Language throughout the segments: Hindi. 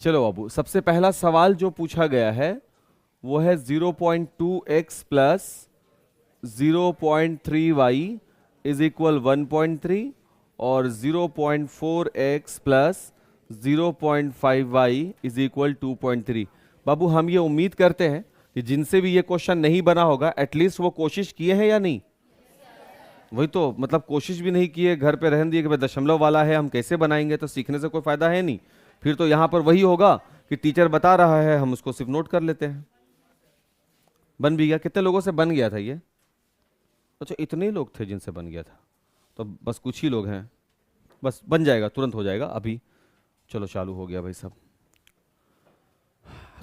चलो बाबू, सबसे पहला सवाल जो पूछा गया है वो है 0.2x plus 0.3y is equal 1.3 और 0.4x plus 0.5y is equal 2.3। बाबू हम ये उम्मीद करते हैं कि जिनसे भी ये क्वेश्चन नहीं बना होगा एटलीस्ट वो कोशिश किए हैं या नहीं। वही तो, मतलब कोशिश भी नहीं किए, घर पे रहने दिए कि भाई दशमलव वाला है हम कैसे बनाएंगे, तो सीखने से कोई फायदा है नहीं। फिर तो यहां पर वही होगा कि टीचर बता रहा है हम उसको सिर्फ नोट कर लेते हैं। बन भी गया। कितने लोगों से बन गया था ये? अच्छा, इतने ही लोग थे जिनसे बन गया था, तो बस कुछ ही लोग हैं। बस बन जाएगा, तुरंत हो जाएगा अभी। चलो चालू हो गया भाई सब।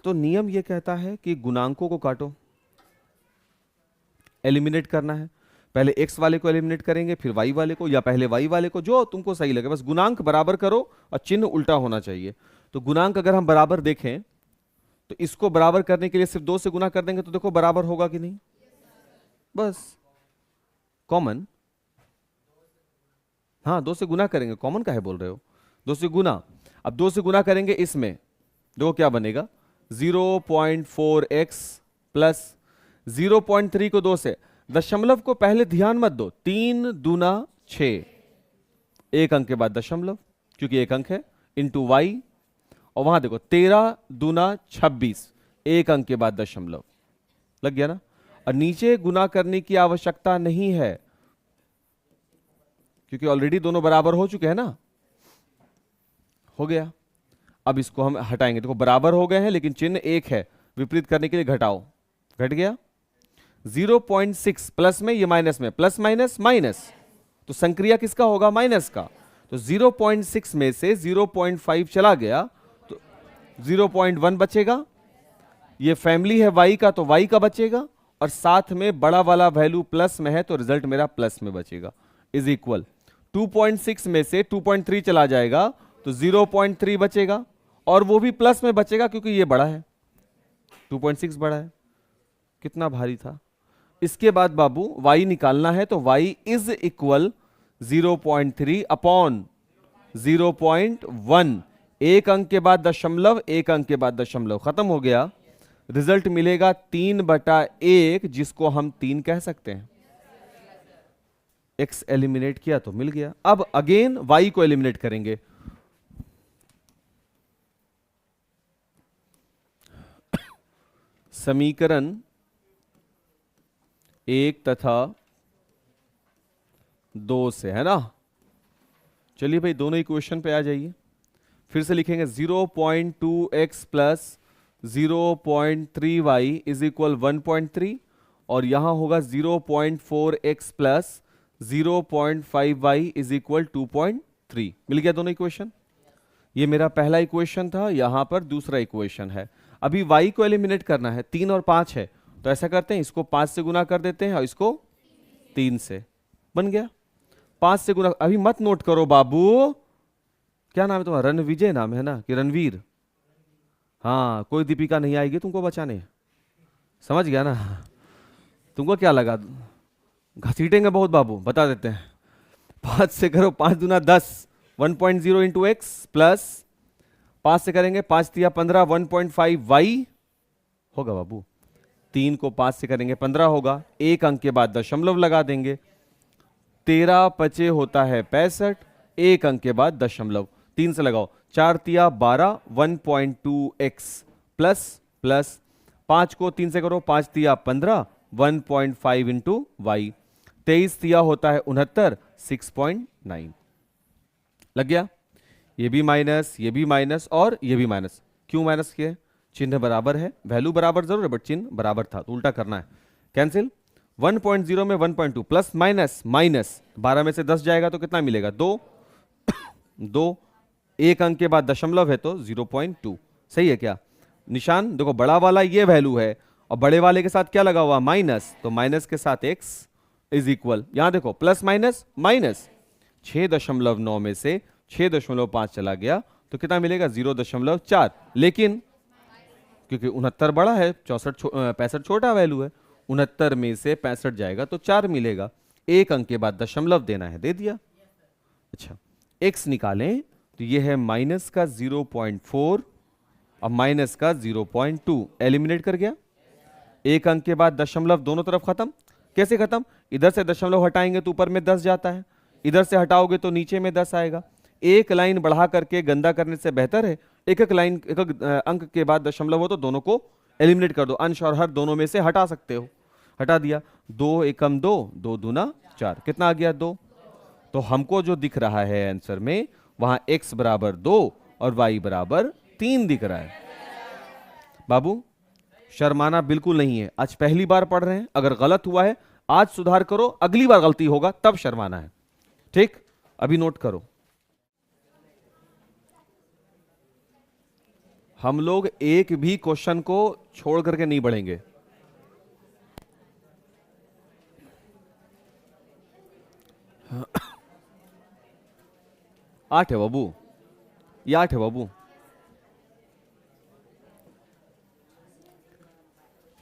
तो नियम ये कहता है कि गुणांकों को काटो, एलिमिनेट करना है। पहले x वाले को एलिमिनेट करेंगे, फिर y वाले को, या पहले y वाले को, जो तुमको सही लगे। बस गुणांक बराबर करो और चिन्ह उल्टा होना चाहिए। तो गुणांक अगर हम बराबर देखें तो इसको बराबर करने के लिए सिर्फ 2 से गुना कर देंगे तो देखो बराबर होगा कि नहीं। बस कॉमन, हाँ 2 से गुना करेंगे, कॉमन का है बोल रहे हो, 2 से गुना। अब 2 से गुना करेंगे इसमें, देखो क्या बनेगा, 0.4x प्लस 0.3 को 2 से, दशमलव को पहले ध्यान मत दो, 3 दूना 6, एक अंक के बाद दशमलव क्योंकि एक अंक है, इंटू y, और वहां देखो 13 दूना 26, एक अंक के बाद दशमलव। लग गया ना। और नीचे गुना करने की आवश्यकता नहीं है क्योंकि ऑलरेडी दोनों बराबर हो चुके हैं ना। हो गया। अब इसको हम हटाएंगे, देखो बराबर हो गए हैं लेकिन चिन्ह एक है, विपरीत करने के लिए घटाओ, घट गया। 0.6 प्लस में, ये माइनस में, प्लस माइनस माइनस, तो संक्रिया किसका होगा, माइनस का। तो 0.6 में से 0.5 चला गया तो 0.1 बचेगा। ये फैमिली है y का तो y का बचेगा, और साथ में बड़ा वाला वैल्यू प्लस में है तो रिजल्ट मेरा प्लस में बचेगा। इज इक्वल 2.6 में से 2.3 चला जाएगा तो 0.3 बचेगा, और वो भी प्लस में बचेगा क्योंकि ये बड़ा है, 2.6 बड़ा है। कितना भारी था। इसके बाद बाबू y निकालना है तो y इज इक्वल 0.3 अपॉन 0.1, एक अंक के बाद दशमलव, एक अंक के बाद दशमलव, खत्म हो गया। रिजल्ट मिलेगा 3/1, जिसको हम 3 कह सकते हैं। x एलिमिनेट किया तो मिल गया। अब अगेन y को एलिमिनेट करेंगे। समीकरण 1 तथा 2 से, है ना। चलिए भाई दोनों इक्वेशन पे आ जाइए। फिर से लिखेंगे 0.2x plus 0.3y is equal 1.3, और यहां होगा 0.4x plus 0.5y is equal 2.3। मिल गया दोनों इक्वेशन। ये मेरा पहला इक्वेशन था, यहां पर दूसरा इक्वेशन है। अभी y को एलिमिनेट करना है, 3 और 5 है, तो ऐसा करते हैं इसको 5 से गुना कर देते हैं और इसको 3 से, बन गया। 5 से गुना, अभी मत नोट करो बाबू, क्या नाम है तुम्हारा, रणविजय नाम है ना, कि रणवीर। हाँ, कोई दीपिका नहीं आएगी तुमको बचाने, समझ गया ना। तुमको क्या लगा घसीटेंगे बहुत बाबू, बता देते हैं। 5 से करो, 5 दूना 10, 1.0 इंटू एक्स प्लस 5 से करेंगे 5 तिया 15, 1.5 y होगा बाबू। 3 को 5 से करेंगे 15 होगा, एक अंक के बाद दशमलव लगा देंगे। 13 पचे होता है 65, एक अंक के बाद दशमलव, 3 से लगाओ, 4 तिया 12, 1.2x प्लस प्लस 5 को 3 से करो, 5 तिया 15, 1.5 इंटू वाई, 23 तिया होता है 69, 6.9। लग गया। ये भी माइनस, ये भी माइनस और ये भी माइनस। क्यों माइनस किए, चिन्ह बराबर है, वैल्यू बराबर जरूर है बट चिन्ह बराबर था तो उल्टा करना है, कैंसिल। 1.0 में 1.2 प्लस माइनस माइनस, 12 में से 10 जाएगा तो कितना मिलेगा, 2 2, एक अंक के बाद दशमलव है तो 0.2। सही है क्या। निशान देखो, बड़ा वाला ये वैल्यू है और बड़े वाले के साथ क्या लगा हुआ, माइनस, तो माइनस के साथ x इज इक्वल, यहां देखो प्लस माइनस माइनस, 6.9 में से 6.5 चला गया तो कितना मिलेगा, 0.4। लेकिन क्योंकि 69 बड़ा है, 65 छोटा वैल्यू है, 69 में से 65 जाएगा तो 4 मिलेगा, एक अंक के बाद दशमलव देना है, दे दिया। अच्छा, x निकालें तो ये है माइनस का 0.4 अब माइनस का 0.2 एलिमिनेट कर गया। एक अंक के बाद दशमलव दोनों तरफ खत्म। कैसे खत्म? इधर से दशमलव हटाएंगे तो ऊपर में 10 जाता है, इधर से हटाओगे तो नीचे में 10 आएगा। एक लाइन बढ़ा करके गंदा करने से बेहतर है एक एक लाइन एक एक अंक के बाद दशमलव हो तो दोनों को एलिमिनेट कर दो, अंश और हर दोनों में से हटा सकते हो। हटा दिया, 2 एकम 2, 2 दूना 4, कितना आ गया 2। तो हमको जो दिख रहा है आंसर में वहां x बराबर 2 और y बराबर 3 दिख रहा है। बाबू शर्माना बिल्कुल नहीं है, आज पहली बार पढ़ रहे हैं, अगर गलत हुआ है आज सुधार करो, अगली बार गलती होगा तब शर्माना है, ठीक? अभी नोट करो, हम लोग एक भी क्वेश्चन को छोड़ करके नहीं बढ़ेंगे। आठ है बाबू, ये 8 है बाबू।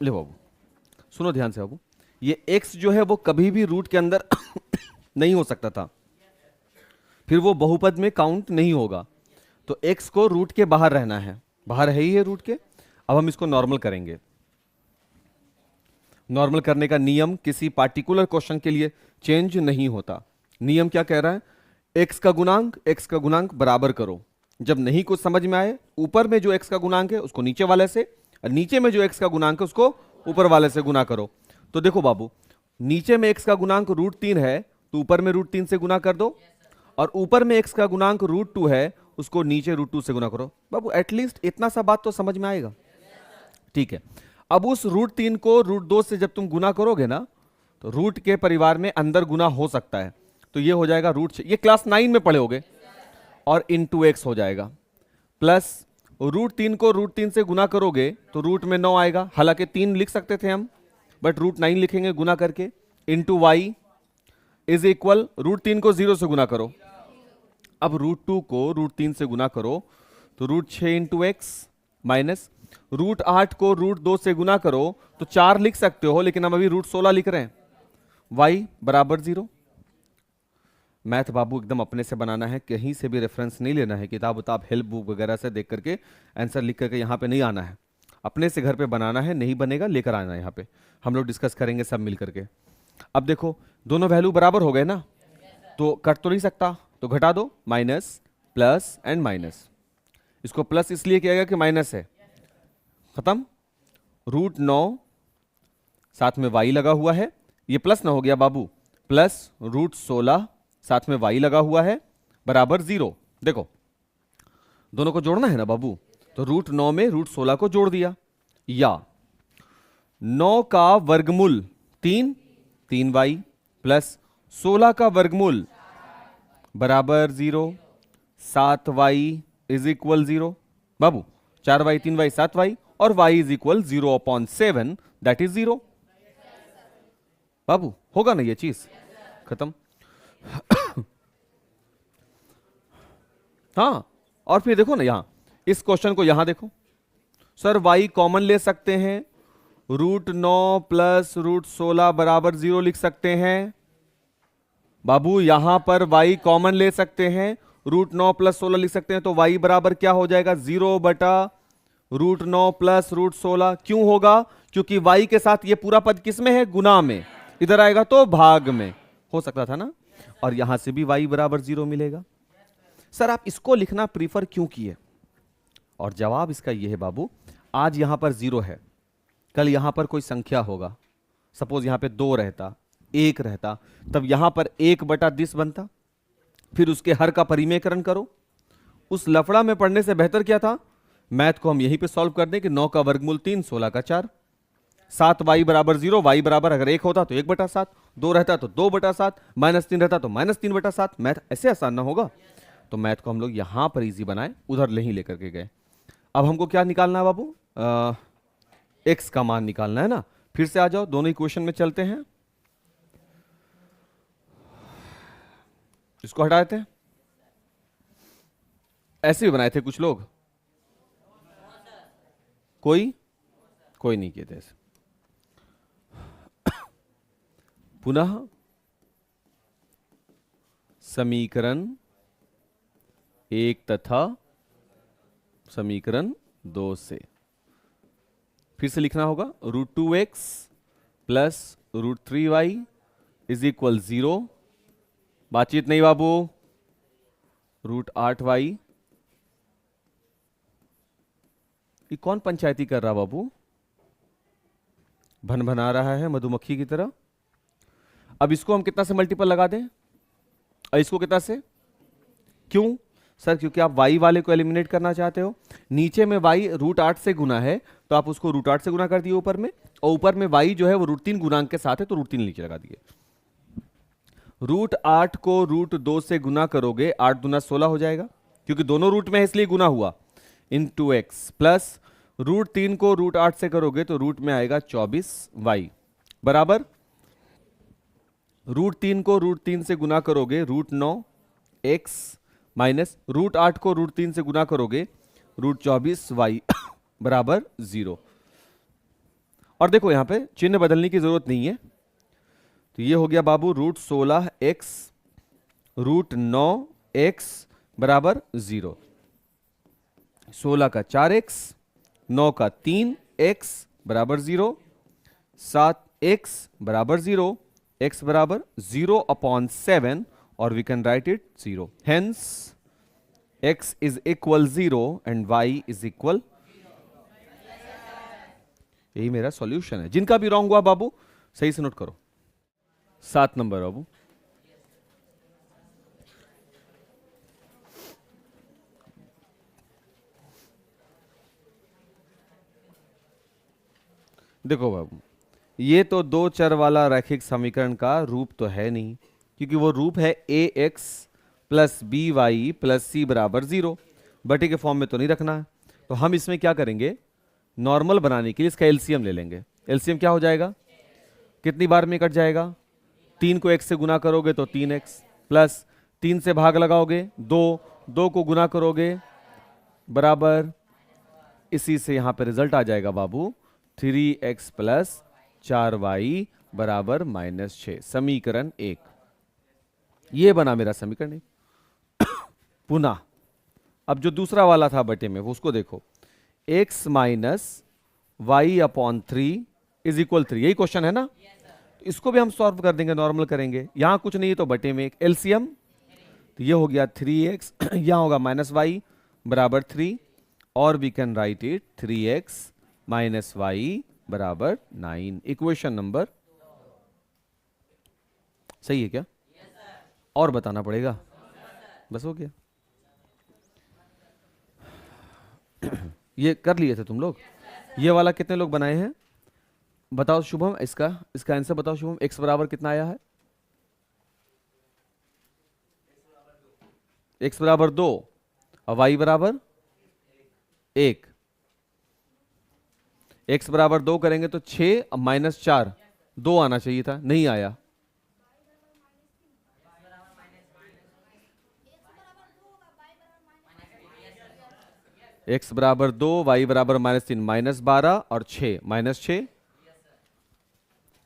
ले बाबू सुनो ध्यान से बाबू, ये x जो है वो कभी भी रूट के अंदर नहीं हो सकता था, फिर वो बहुपद में काउंट नहीं होगा, तो x को रूट के बाहर रहना है, बाहर है ही है रूट के। अब हम इसको नॉर्मल करेंगे। नॉर्मल करने का नियम किसी पार्टिकुलर क्वेश्चन के लिए चेंज नहीं होता। नियम क्या कह रहा है? x का गुणांक बराबर करो, जब नहीं कुछ समझ में आए ऊपर में जो x का गुणांक है उसको नीचे वाले से, और नीचे में जो x का गुणांक है उसको ऊपर वाले से गुना करो। तो देखो बाबू, नीचे में x का गुणांक √3 है तो ऊपर में √3 से गुना कर दो, और ऊपर में x का गुणांक √2 है उसको नीचे √2 से गुना करो। बाबू एटलीस्ट इतना सा बात तो समझ में आएगा, ठीक है? अब उस √3 को √2 से जब तुम गुना करोगे ना तो रूट के परिवार में अंदर गुना हो सकता है, तो ये हो जाएगा √6, ये क्लास 9 में पढ़े होगे, और इंटू x हो जाएगा, प्लस √3 को √3 से गुना करोगे तो रूट में 9 आएगा, हालांकि 3 लिख सकते थे हम बट √9 लिखेंगे गुना करके, इंटू y इज इक्वल √3 को 0 से गुना करो, अब √2 को √3 से गुना करो तो √6 इंटू एक्स, माइनस √8 को √2 से गुना करो तो 4 लिख सकते हो, लेकिन हम अभी √16 लिख रहे हैं, y बराबर 0। मैथ बाबू एकदम अपने से बनाना है, कहीं से भी रेफरेंस नहीं लेना है, किताब उताब हेल्प बुक वगैरह से देख करके आंसर लिख करके यहाँ पे नहीं आना है, अपने से घर पे बनाना है, नहीं बनेगा लेकर आना है यहाँ पे, हम लोग डिस्कस करेंगे सब मिल करके। अब देखो दोनों वैल्यू बराबर हो गए ना, तो कट तो नहीं सकता, तो घटा दो, माइनस प्लस एंड माइनस, इसको प्लस इसलिए किया गया कि माइनस है, खत्म। √9 साथ में y लगा हुआ है, ये प्लस ना हो गया बाबू, प्लस √16 साथ में y लगा हुआ है बराबर 0। देखो दोनों को जोड़ना है ना बाबू, तो √9 में √16 को जोड़ दिया, या 9 का वर्गमूल 3y प्लस 16 का वर्गमूल बराबर 0, 7y is equal 0। Babu 4y 3y 7y और y is equal 0/7, that is 0। बाबू होगा ना ये चीज, खत्म। हाँ, और फिर देखो ना यहां इस क्वेश्चन को, यहां देखो सर y कॉमन ले सकते हैं, √9 प्लस √16 बराबर 0 लिख सकते हैं। बाबू यहां पर y कॉमन ले सकते हैं, √9 प्लस 16 लिख सकते हैं, तो y बराबर क्या हो जाएगा 0/√9 प्लस √16। क्यों होगा? क्योंकि y के साथ ये पूरा पद किस में है? गुना में, इधर आएगा तो भाग में, हो सकता था ना। और यहां से भी y बराबर 0 मिलेगा। सर आप इसको लिखना प्रीफर क्यों किए? और जवाब इसका यह है बाबू, आज यहां पर 0 है, कल यहां पर कोई संख्या होगा, सपोज यहां पे 2 रहता, 1 रहता, तब यहां पर 1/10 बनता, फिर उसके हर का परिमेयकरण करो। उस लफड़ा में पढ़ने से बेहतर क्या था, मैथ को हम यहीं पे सॉल्व कर दें कि 9 का वर्गमूल 3, 16 का 4, 7y बराबर 0, y बराबर अगर 1 होता तो 1/7, 2 रहता तो 2/7, -3 रहता तो -3/7। मैथ ऐसे आसान ना होगा, तो मैथ को हम लोग यहां पर इजी बनाए, उधर नहीं लेकर के गए। अब हमको क्या निकालना है बाबू? x का मान निकालना है ना। फिर से आ जाओ, दोनों इक्वेशन में चलते हैं, इसको हटा देते हैं। ऐसे भी बनाए थे कुछ लोग, कोई नहीं किए थे ऐसे। पुनः समीकरण 1 तथा समीकरण 2 से। फिर से लिखना होगा √2x plus √3y is equal 0। बातचीत नहीं बाबू। √8y। ये कौन पंचायती कर रहा बाबू? भन भना रहा है मधुमक्खी की तरह। अब इसको हम कितना से मल्टीपल लगा दें और इसको कितना से? क्यों सर? क्योंकि आप y वाले को एलिमिनेट करना चाहते हो। नीचे में y √8 से गुना है तो आप उसको √8 से गुना कर दिए ऊपर में, और ऊपर में y जो है वो √3 गुणांक के साथ है तो √3 नीचे लगा दिए। √8 को √2 से गुना करोगे 8 दूना 16 हो जाएगा, क्योंकि दोनों रूट में है इसलिए गुना हुआ, इंटू एक्स। प्लस √3 को √8 से करोगे तो रूट में आएगा 24y बराबर √3 को √3 से गुना करोगे √9x माइनस √8 को √3 से गुना करोगे √24y बराबर 0। और देखो यहां पे चिन्ह बदलने की जरूरत नहीं है, तो ये हो गया बाबू √16x √9x बराबर 0। 16 का 4x, 9 का 3x बराबर 0, 7x बराबर 0, x बराबर 0/7 और we can write it 0। Hence x is equal 0 and y is equal. यही मेरा सॉल्यूशन है। जिनका भी रॉन्ग हुआ बाबू सही से नोट करो। 7 नंबर बाबू। देखो बाबू, ये तो दो चर वाला रैखिक समीकरण का रूप तो है नहीं, क्योंकि वो रूप है ax plus by plus c बराबर 0। बटे के फॉर्म में तो नहीं रखना है, तो हम इसमें क्या करेंगे, नॉर्मल बनाने के लिए इसका एलसीएम ले लेंगे। एलसीएम क्या हो जाएगा, कितनी बार में कट जाएगा? 3 को x से गुना करोगे तो 3x प्लस 3 से भाग लगाओगे 2 को गुना करोगे बराबर, इसी से यहां पे रिजल्ट आ जाएगा बाबू 3x प्लस 4y बराबर -6। समीकरण 1 ये बना मेरा समीकरण 1। पुनः अब जो दूसरा वाला था बटे में वो उसको देखो, x minus y/3 is equal 3। यही क्वेश्चन है ना? तो इसको भी हम सॉल्व कर देंगे, नॉर्मल करेंगे। यहां कुछ नहीं है तो बटे में एक एलसीएम, तो ये हो गया 3x यहां होगा -y बराबर 3 और we can write it 3x minus y बराबर 9। इक्वेशन नंबर सही है क्या? और बताना पड़ेगा? बस हो गया। ये कर लिए थे तुम लोग? ये वाला कितने लोग बनाए हैं बताओ शुभम? इसका आंसर बताओ शुभम। x बराबर कितना आया है? x बराबर 2 और y बराबर 1। x बराबर 2 करेंगे तो 6 माइनस 4 2 आना चाहिए था, नहीं आया। x बराबर 2 y बराबर -3 -12 और 6 -6।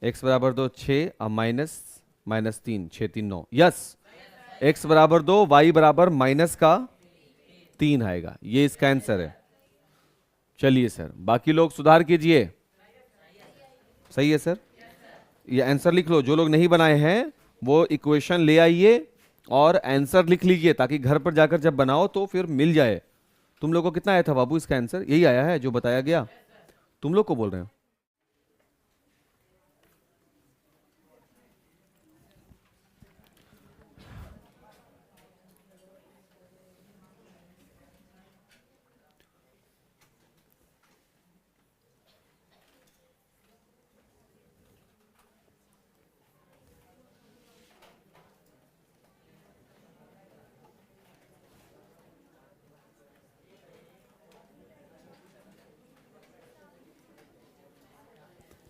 x बराबर 2 6 और -3 6 3 9। यस, x बराबर 2 y बराबर -3 आएगा। ये इसका आंसर है। चलिए सर, बाकी लोग सुधार कीजिए। सही है सर, ये आंसर लिख लो। जो लोग नहीं बनाए हैं वो इक्वेशन ले आइए और आंसर लिख लीजिए, ताकि घर पर जाकर जब बनाओ तो फिर मिल जाए। तुम लोग को कितना आया था बाबू इसका आंसर? यही आया है जो बताया गया? तुम लोग को बोल रहे हो।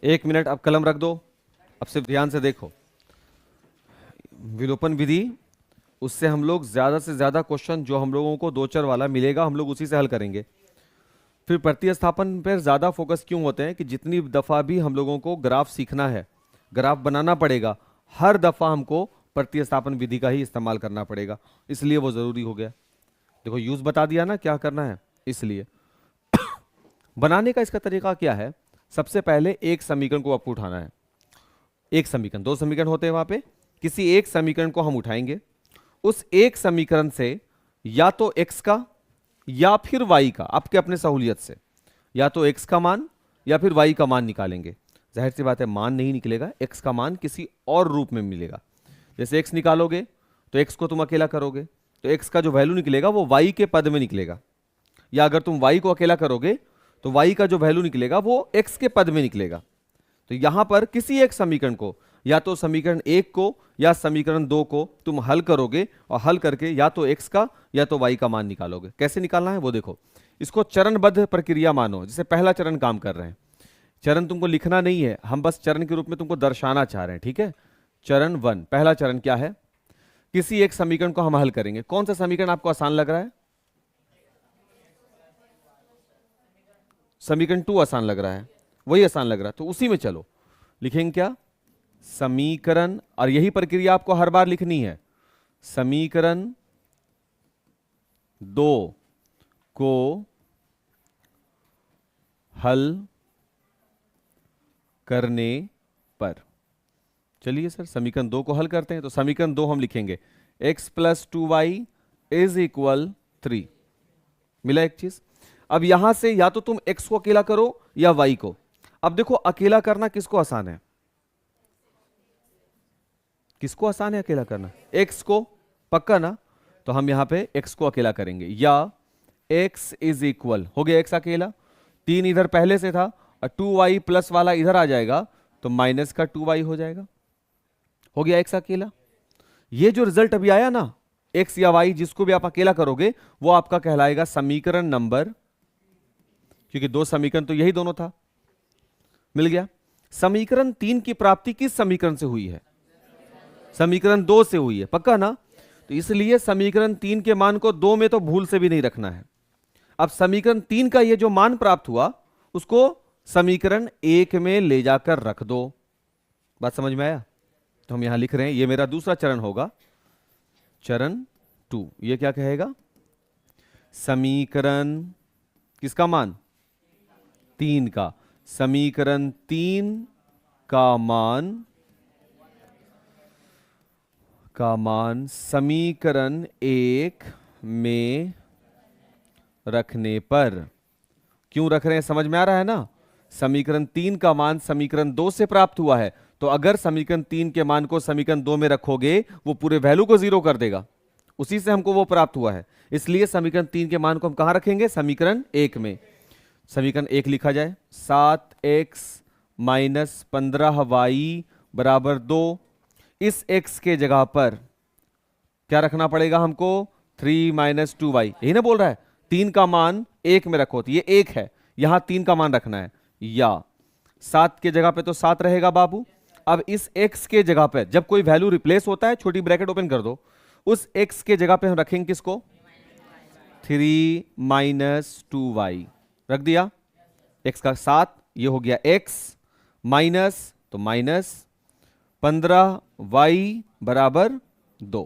एक मिनट, अब कलम रख दो। अब सिर्फ ध्यान से देखो, विलोपन विधि, उससे हम लोग ज्यादा से ज्यादा क्वेश्चन जो हम लोगों को दो चर वाला मिलेगा हम लोग उसी से हल करेंगे। फिर प्रतिस्थापन पर ज्यादा फोकस क्यों होते हैं कि जितनी दफा भी हम लोगों को ग्राफ सीखना है, ग्राफ बनाना पड़ेगा, हर दफा हमको प्रतिस्थापन विधि का ही इस्तेमाल करना पड़ेगा, इसलिए वो जरूरी हो गया। देखो यूज बता दिया ना क्या करना है, इसलिए बनाने का इसका तरीका क्या है, सबसे पहले एक समीकरण को आपको उठाना है, एक समीकरण, दो समीकरण होते हैं वहां पे, किसी एक समीकरण को हम उठाएंगे, उस एक समीकरण से या तो x का या फिर y का, आपके अपने सहूलियत से, या तो x का मान या फिर y का मान निकालेंगे। जाहिर सी बात है मान नहीं निकलेगा, x का मान किसी और रूप में मिलेगा। जैसे x निकालोगे तो x को तुम अकेला करोगे तो x का जो वैल्यू निकलेगा वो y के पद में निकलेगा, या अगर तुम y को अकेला करोगे तो y का जो वैल्यू निकलेगा वो x के पद में निकलेगा। तो यहां पर किसी एक समीकरण को, या तो समीकरण 1 को या समीकरण 2 को तुम हल करोगे और हल करके या तो x का या तो y का मान निकालोगे। कैसे निकालना है वो देखो, इसको चरणबद्ध प्रक्रिया मानो, जैसे पहला चरण काम कर रहे हैं। चरण तुमको लिखना नहीं है, हम बस चरण के रूप में तुमको दर्शाना चाह रहे हैं, ठीक है। चरण 1, पहला चरण क्या है, किसी एक समीकरण को हम हल करेंगे। कौन सा समीकरण आपको आसान लग रहा है? समीकरण 2 आसान लग रहा है, वही आसान लग रहा है, तो उसी में चलो लिखेंगे क्या, समीकरण, और यही प्रक्रिया आपको हर बार लिखनी है। समीकरण 2 को हल करने पर, चलिए सर समीकरण 2 को हल करते हैं। तो समीकरण 2 हम लिखेंगे x + 2y = 3। मिला एक चीज। अब यहां से या तो तुम x को अकेला करो या y को। अब देखो अकेला करना किसको आसान है, किसको आसान है अकेला करना? x को, पक्का ना? तो हम यहां पे x को अकेला करेंगे, या x = हो गया x अकेला, 3 इधर पहले से था और 2y प्लस वाला इधर आ जाएगा तो माइनस का 2y हो जाएगा, हो गया x अकेला। ये जो रिजल्ट अभी आया ना, x या y जिसको भी आप अकेला करोगे वो आपका कहलाएगा समीकरण नंबर, क्योंकि दो समीकरण तो यही दोनों था, मिल गया। समीकरण 3 की प्राप्ति किस समीकरण से हुई है? समीकरण 2 से हुई है, पक्का ना? तो इसलिए समीकरण 3 के मान को 2 में तो भूल से भी नहीं रखना है। अब समीकरण 3 का ये जो मान प्राप्त हुआ उसको समीकरण 1 में ले जाकर रख दो। बात समझ में आया? तो हम यहां लिख रहे हैं, ये मेरा दूसरा चरण होगा, चरण 2। ये क्या कहेगा, समीकरण किसका मान? 3 का। समीकरण 3 का मान समीकरण 1 में रखने पर, क्यों रख रहे हैं समझ में आ रहा है ना? समीकरण 3 का मान समीकरण 2 से प्राप्त हुआ है, तो अगर समीकरण 3 के मान को समीकरण 2 में रखोगे वो पूरे वैल्यू को 0 कर देगा, उसी से हमको वो प्राप्त हुआ है। इसलिए समीकरण 3 के मान को हम कहां रखेंगे? समीकरण 1 में। समीकरण 1 लिखा जाए, 7x - 15y = 2। इस x के जगह पर क्या रखना पड़ेगा हमको? 3 - 2y, यही ना बोल रहा है, 3 का मान 1 में रखो, तो ये 1 है, यहां 3 का मान रखना है, या 7 के जगह पे तो 7 रहेगा बाबू। अब इस x के जगह पे जब कोई वैल्यू रिप्लेस होता है, छोटी ब्रैकेट ओपन कर दो, उस x के जगह पे हम रखेंगे किसको? 3 - 2y रख दिया, x का 7, ये हो गया x, माइनस तो माइनस 15y = 2।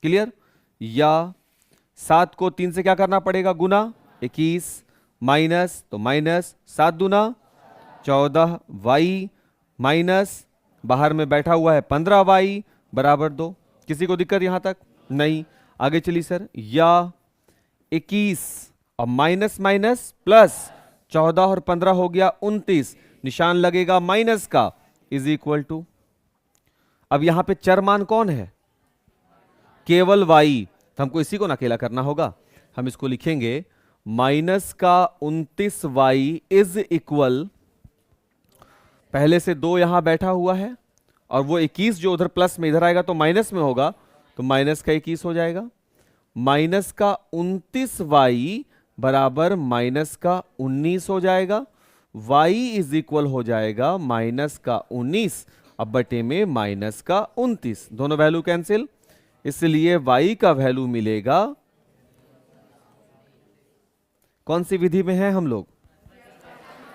क्लियर? या 7 को 3 से क्या करना पड़ेगा? गुना, 21, माइनस तो माइनस 7 दूना 14y, माइनस बाहर में बैठा हुआ है 15y = 2। किसी को दिक्कत यहां तक? नहीं। आगे चलिए सर, या 21 और माइनस माइनस प्लस 14 और 15 हो गया 29, निशान लगेगा माइनस का, = अब यहां पे चर मान कौन है? केवल y, तो हमको इसी को ना अकेला करना होगा। हम इसको लिखेंगे माइनस का 29y = पहले से 2 यहां बैठा हुआ है और वो 21 जो उधर प्लस में इधर आएगा तो माइनस में होगा, तो माइनस का 21 हो जाएगा। माइनस का 29y = माइनस का 19 हो जाएगा। y = हो जाएगा माइनस का 19 अब बटे में माइनस का 29, दोनों वैल्यू कैंसिल, इसलिए y का वैल्यू मिलेगा, कौन सी विधि में है हम लोग?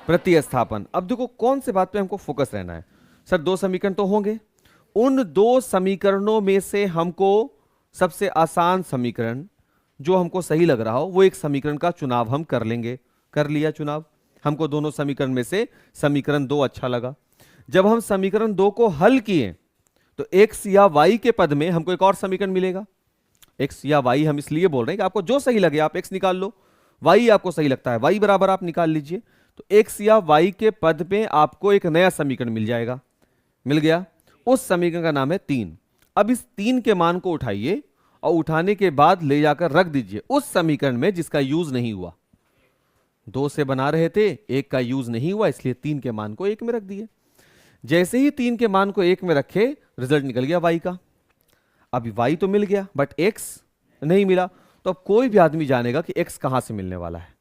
प्रतिस्थापन। अब देखो कौन से बात पे हमको फोकस रहना है। सर 2 समीकरण तो होंगे, उन 2 समीकरणों में से हमको सबसे आसान समीकरण जो हमको सही लग रहा हो वो एक समीकरण का चुनाव हम कर लेंगे। कर लिया चुनाव, हमको दोनों समीकरण में से समीकरण 2 अच्छा लगा। जब हम समीकरण 2 को हल किए तो x या y के पद में हमको एक और समीकरण मिलेगा। x या y हम इसलिए बोल रहे हैं कि आपको जो सही लगे आप x निकाल लो, y आपको सही लगता है y बराबर आप निकाल लीजिए। तो x या y के पद पे आपको एक नया समीकरण मिल जाएगा। मिल गया, उस समीकरण का नाम है 3। अब इस 3 के मान को उठाइए और उठाने के बाद ले जाकर रख दीजिए उस समीकरण में जिसका यूज नहीं हुआ। 2 से बना रहे थे, 1 का यूज नहीं हुआ, इसलिए 3 के मान को 1 में रख दिए। जैसे ही 3 के मान को 1 में रखे, रिजल्ट निकल गया y का। अभी y तो मिल गया बट x नहीं मिला। तो अब कोई भी आदमी जानेगा कि x कहां से मिलने वाला है।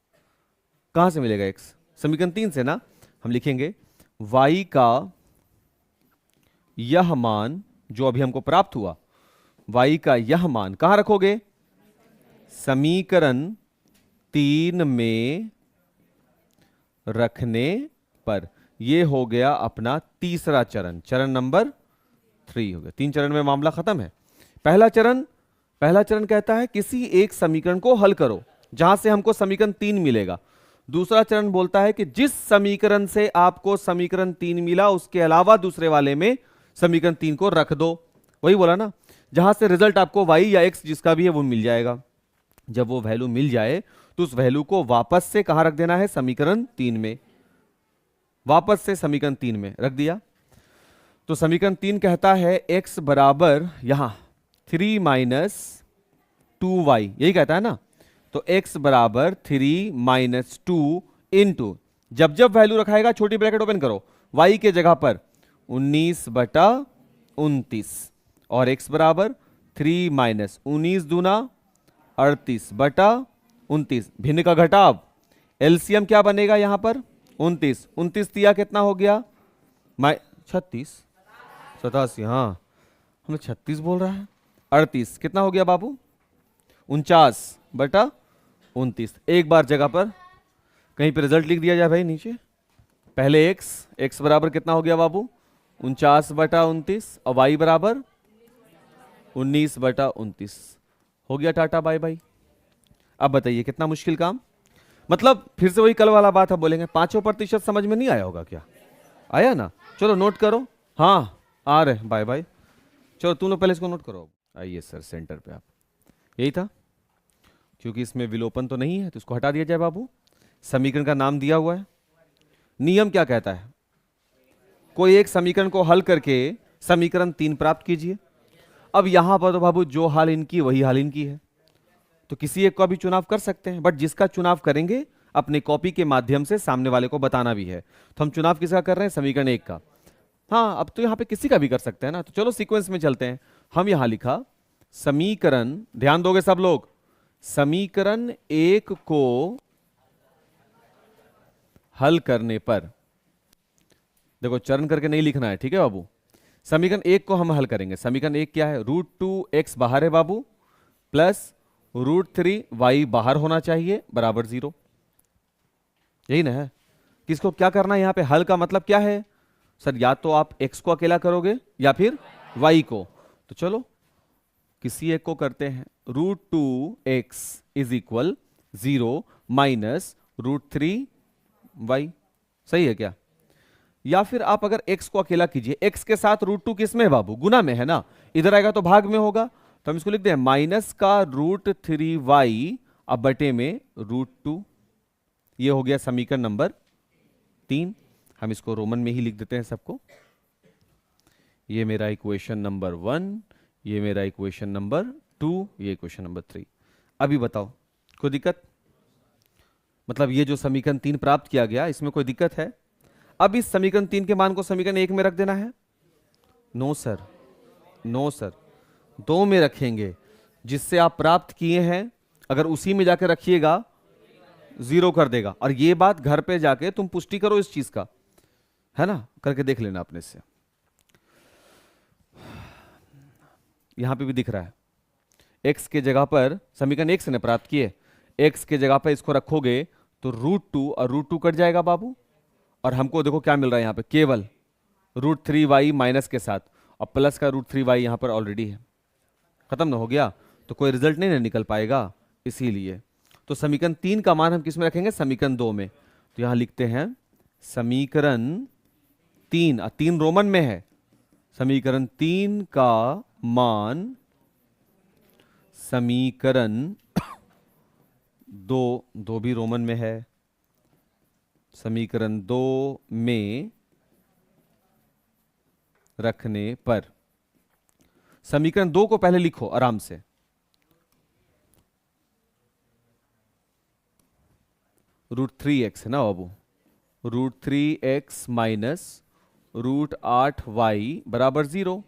कहां से मिलेगा x? समीकरण 3 से ना। हम लिखेंगे y का यह मान जो अभी हमको प्राप्त हुआ, y का यह मान कहां रखोगे? समीकरण 3 में रखने पर। यह हो गया अपना तीसरा चरण, चरण नंबर 3 हो गया। 3 चरण में मामला खत्म है। पहला चरण कहता है किसी एक समीकरण को हल करो जहां से हमको समीकरण 3 मिलेगा। दूसरा चरण बोलता है कि जिस समीकरण से आपको समीकरण 3 मिला उसके अलावा दूसरे वाले में समीकरण 3 को रख दो। वही बोला ना, जहां से रिजल्ट आपको y या x जिसका भी है वो मिल जाएगा। जब वो वैल्यू मिल जाए तो उस वैल्यू को वापस से कहां रख देना है? समीकरण 3 में। वापस से समीकरण 3 में रख दिया तो समीकरण 3 कहता है x बराबर यहां 3 माइनस 2y, यही कहता है ना। तो x बराबर 3 माइनस 2 इंटू, जब जब वैल्यू रखाएगा छोटी ब्रैकेट ओपन करो, y के जगह पर 19/29 और x बराबर 3 माइनस 19 दूना 38/29। भिन्न का घटाव, एलसीएम क्या बनेगा यहां पर? 29 तिया कितना हो गया? 36 87, हाँ हमें 36 बोल रहा है। 38 कितना हो गया बाबू? 49/29। एक बार जगह पर कहीं पे रिजल्ट लिख दिया जाए भाई नीचे। पहले x बराबर कितना हो गया बाबू? 49/29 और y बराबर 19/29। हो गया, टाटा बाय बाय। अब बताइए कितना मुश्किल काम। मतलब फिर से वही कल वाला बात है, बोलेंगे 5% समझ में नहीं आया होगा क्या? आया ना? चलो नोट करो। हाँ आ रहे, बाय बाय। चलो तुम लोग पहले इसको नोट करो। आइए सर सेंटर पे आप। यही था, क्योंकि इसमें विलोपन तो नहीं है तो इसको हटा दिया जाए बाबू। समीकरण का नाम दिया हुआ है। नियम क्या कहता है? कोई एक समीकरण को हल करके समीकरण 3 प्राप्त कीजिए। अब यहां पर तो बाबू जो हाल इनकी वही हाल इनकी है, तो किसी एक का भी चुनाव कर सकते हैं, बट जिसका चुनाव करेंगे अपने कॉपी के माध्यम से सामने वाले को बताना भी है। तो हम चुनाव किसका कर रहे हैं? समीकरण 1 का। हाँ अब तो यहां पे किसी का भी कर सकते हैं ना। तो चलो सीक्वेंस में चलते हैं। हम यहां लिखा समीकरण, ध्यान दोगे सब लोग, समीकरण 1 को हल करने पर, देखो चरण करके नहीं लिखना है, ठीक है बाबू। समीकरण 1 को हम हल करेंगे। समीकरण 1 क्या है? √2x बाहर है बाबू, प्लस √3y बाहर होना चाहिए बराबर 0। यही ना है। किसको क्या करना है यहां पे? हल का मतलब क्या है सर? या तो आप x को अकेला करोगे या फिर y को। तो चलो किसी एक को करते हैं। √2x is equal 0 minus √3y। सही है क्या? या फिर आप अगर x को अकेला कीजिए, x के साथ √2 किस में है बाबू? गुना में है ना। इधर आएगा तो भाग में होगा, तो हम इसको लिखते हैं माइनस का √3y अब बटे में √2। ये हो गया समीकरण नंबर 3। हम इसको रोमन में ही लिख देते हैं सबको। ये मेरा इक्वेशन नंबर 1, ये मेरा इक्वेशन नंबर 2, ये इक्वेशन नंबर 3। अभी बताओ कोई दिक्कत? मतलब ये जो समीकरण 3 प्राप्त किया गया इसमें कोई दिक्कत है? अब इस समीकरण 3 के मान को समीकरण 1 में रख देना है? नो सर, नो सर, 2 में रखेंगे। जिससे आप प्राप्त किए हैं अगर उसी में जाकर रखिएगा 0 कर देगा। और ये बात घर पे जाके तुम पुष्टि करो इस चीज का, है ना, करके देख लेना अपने से। यहां पे भी दिख रहा है x के जगह पर समीकरण 1 से ने प्राप्त किए, x के जगह पर इसको रखोगे तो √2 और √2 कट जाएगा बाबू। और हमको देखो क्या मिल रहा है यहां पे, केवल √3y माइनस के साथ, और प्लस का √3y यहां पर ऑलरेडी है। खत्म ना हो गया? तो कोई रिजल्ट नहीं निकल पाएगा, इसीलिए। तो समीकरण 3 का मान हम किस में रखेंगे? समीकरण 2 में। तो यहां लिखते हैं समीकरण 3 रोमन में है, समीकरण 3 का मान समीकरण 2 भी रोमन में है, समीकरण 2 में रखने पर, समीकरण 2 को पहले लिखो आराम से, √3x है ना बाबू, √3x माइनस √8y बराबर 0।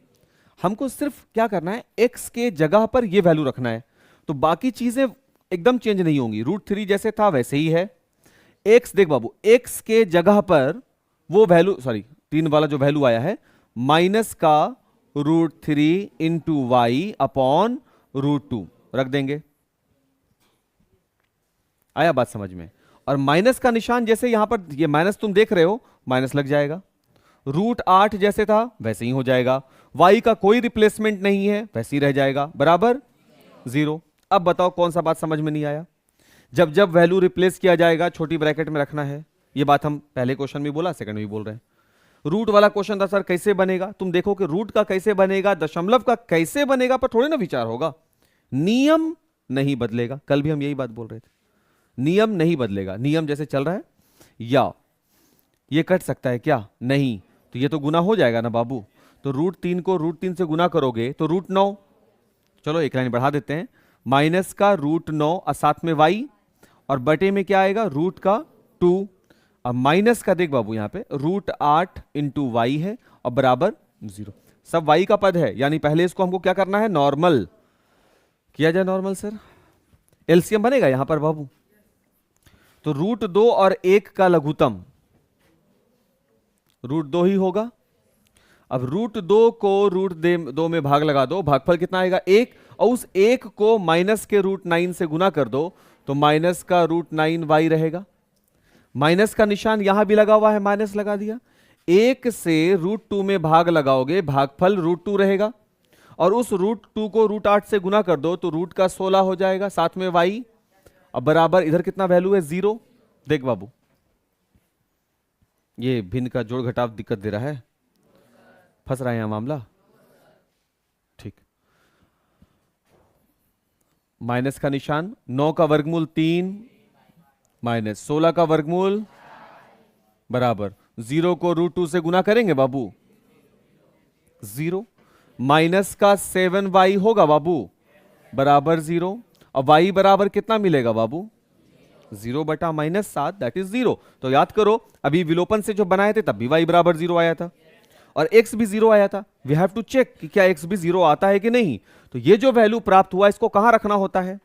हमको सिर्फ क्या करना है, x के जगह पर यह वैल्यू रखना है, तो बाकी चीजें एकदम चेंज नहीं होंगी, √3 जैसे था वैसे ही है। x देख बाबू, x के जगह पर वो वैल्यू, सॉरी 3 वाला जो वैल्यू आया है, माइनस का √3 इंटू वाई अपॉन √2 रख देंगे। आया बात समझ में? और माइनस का निशान जैसे यहां पर ये माइनस तुम देख रहे हो, माइनस लग जाएगा, √8 जैसे था वैसे ही हो जाएगा, y का कोई रिप्लेसमेंट नहीं है वैसे ही रह जाएगा, बराबर 0। अब बताओ कौन सा बात समझ में नहीं आया? जब जब वैल्यू रिप्लेस किया जाएगा छोटी ब्रैकेट में रखना है, ये बात हम पहले क्वेश्चन में बोला, सेकंड में भी बोल रहे हैं। रूट वाला क्वेश्चन था सर कैसे बनेगा, तुम देखो कि रूट का कैसे बनेगा, दशमलव का कैसे बनेगा पर थोड़ी ना विचार होगा, नियम नहीं बदलेगा। कल भी हम यही बात बोल रहे थे, नियम नहीं बदलेगा, नियम जैसे चल रहा है। या ये कट सकता है क्या? नहीं, तो ये तो गुना हो जाएगा ना बाबू, तो √3 को √3 से गुना करोगे तो √9, चलो एक लाइन बढ़ा देते हैं, माइनस का √9 और साथ में y, और बटे में क्या आएगा, रूट का 2, अब माइनस का देख बाबू यहां पे √8 इंटू वाई है और बराबर 0, सब y का पद है, यानी पहले इसको हमको क्या करना है, नॉर्मल किया जाए। नॉर्मल सर एलसीएम बनेगा यहां पर बाबू, तो √2 और 1 का लघुत्तम √2 ही होगा। अब √2 को √2 में भाग लगा दो, भागफल कितना आएगा 1, और उस 1 को माइनस के √9 से गुना कर दो तो माइनस का √9y रहेगा। माइनस का निशान यहां भी लगा हुआ है, माइनस लगा दिया, 1 से √2 में भाग लगाओगे, भागफल √2 रहेगा, और उस √2 को √8 से गुना कर दो तो रूट का 16 हो जाएगा, साथ में y, अब बराबर इधर कितना वैल्यू है 0। देख बाबू ये भिन्न का जोड़ घटाव दिक्कत दे रहा है, फंस रहा है यहां मामला, ठीक। माइनस का निशान, 9 का वर्गमूल 3 माइनस 16 का वर्गमूल बराबर 0 को √2 से गुना करेंगे बाबू 0, माइनस का 7y होगा बाबू बराबर 0, और y बराबर कितना मिलेगा बाबू 0 बटा -7 दैट इज 0। तो याद करो अभी विलोपन से जो बनाए थे तब भी y बराबर 0 आया था और x भी 0 आया था, वी हैव टू चेक कि क्या x भी 0 आता है कि नहीं। तो ये जो वैल्यू प्राप्त हुआ इसको कहां रखना होता है,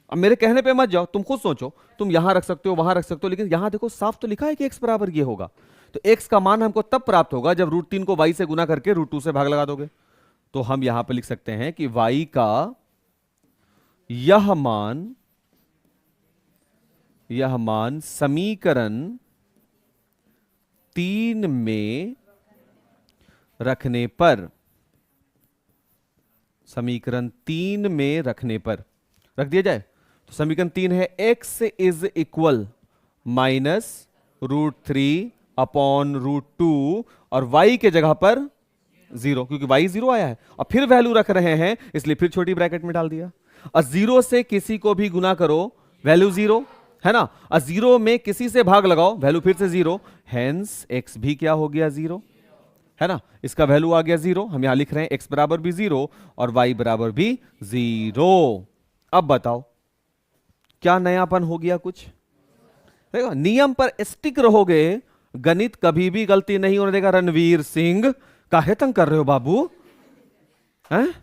अब मेरे कहने पे मत जाओ, तुम खुद सोचो, तुम यहां रख सकते हो वहां रख सकते हो, लेकिन यहां देखो साफ तो लिखा है कि x बराबर ये होगा, तो x का मान हमको तब प्राप्त होगा जब √3 को y से गुना करके √2 से भाग लगा दोगे। तो हम यहां पर लिख सकते हैं कि y का यह मान समीकरण 3 में रखने पर, समीकरण 3 में रखने पर रख दिया जाए तो समीकरण 3 है x इज इक्वल -√3 अपॉन √2 और y के जगह पर 0, क्योंकि y 0 आया है, और फिर वैल्यू रख रहे हैं इसलिए फिर छोटी ब्रैकेट में डाल दिया, और 0 से किसी को भी गुना करो वैल्यू 0 है ना, और 0 में किसी से भाग लगाओ वैल्यू फिर से 0, हेंस x भी क्या हो गया 0 है ना, इसका वैल्यू आ गया 0। हम यहां लिख रहे हैं x बराबर भी 0 और y बराबर भी 0। अब बताओ क्या नयापन हो गया कुछ, देखो नियम पर स्टिक रहोगे, गणित कभी भी गलती नहीं होने देगा। रणवीर सिंह काहे तंग कर रहे हो बाबू, हैं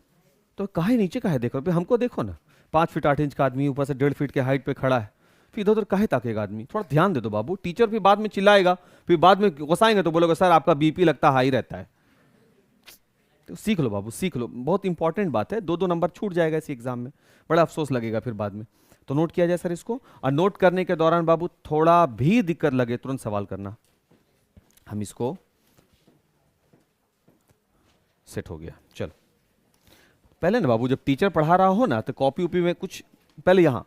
तो काहे नीचे काहे देख रहे हो, हमको देखो ना, 5 फीट 8 इंच का आदमी ऊपर से 1.5 फीट के हाइट पे खड़ा है, फिर इधर उधर काहे ताकेगा आदमी, थोड़ा ध्यान दे दो बाबू। टीचर फिर बाद में चिल्लाएगा, फिर बाद में गुस्साएंगे तो बोलोगे सर आपका बीपी लगता हाई रहता है। तो सीख लो बाबू सीख लो, बहुत इंपॉर्टेंट बात है, 2-2 नंबर छूट जाएगा इसी एग्जाम में, बड़ा अफसोस लगेगा फिर बाद में। तो नोट किया जाए सर इसको, और नोट करने के दौरान बाबू थोड़ा भी दिक्कत लगे तुरंत सवाल करना। हम इसको सेट हो गया, चलो पहले ना बाबू जब टीचर पढ़ा रहा हो ना तो कॉपी उपी में कुछ पहले यहां